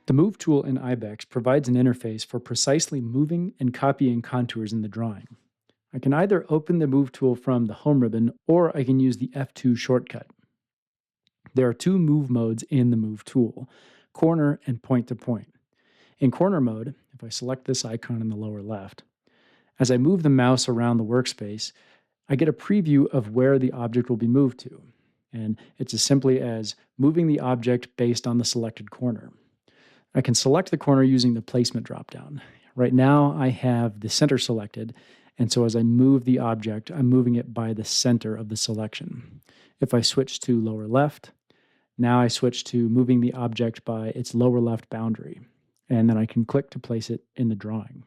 The Move tool in Ibex provides an interface for precisely moving and copying contours in the drawing. I can either open the Move tool from the Home ribbon or I can use the F2 shortcut. There are two move modes in the Move tool, corner and point to point. In corner mode, if I select this icon in the lower left, as I move the mouse around the workspace, I get a preview of where the object will be moved to. And it's as simply as moving the object based on the selected corner. I can select the corner using the placement dropdown. Right now, I have the center selected, and so as I move the object, I'm moving it by the center of the selection. If I switch to lower left, now I switch to moving the object by its lower left boundary, and then I can click to place it in the drawing.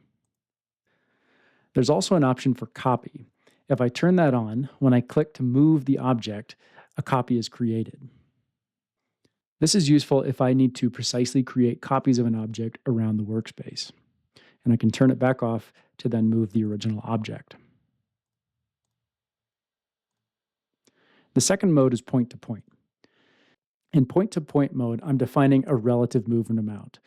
There's also an option for copy. If I turn that on, when I click to move the object, a copy is created. This is useful if I need to precisely create copies of an object around the workspace. And I can turn it back off to then move the original object. The second mode is point to point. In point to point mode, I'm defining a relative movement amount.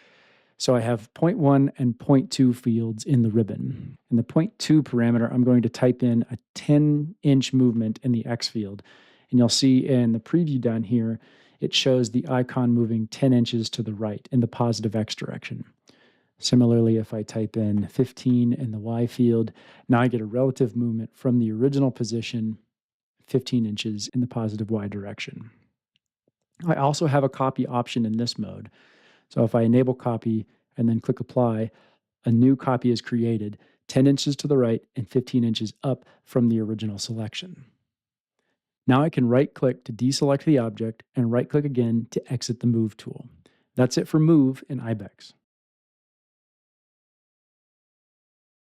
So I have 0.1 and 0.2 fields in the ribbon. In the 0.2 parameter, I'm going to type in a 10-inch movement in the X field. And you'll see in the preview down here, it shows the icon moving 10 inches to the right in the positive X direction. Similarly, if I type in 15 in the Y field, now I get a relative movement from the original position 15 inches in the positive Y direction. I also have a copy option in this mode. So if I enable copy and then click apply, a new copy is created 10 inches to the right and 15 inches up from the original selection. Now I can right-click to deselect the object and right-click again to exit the Move tool. That's it for Move in Ibex.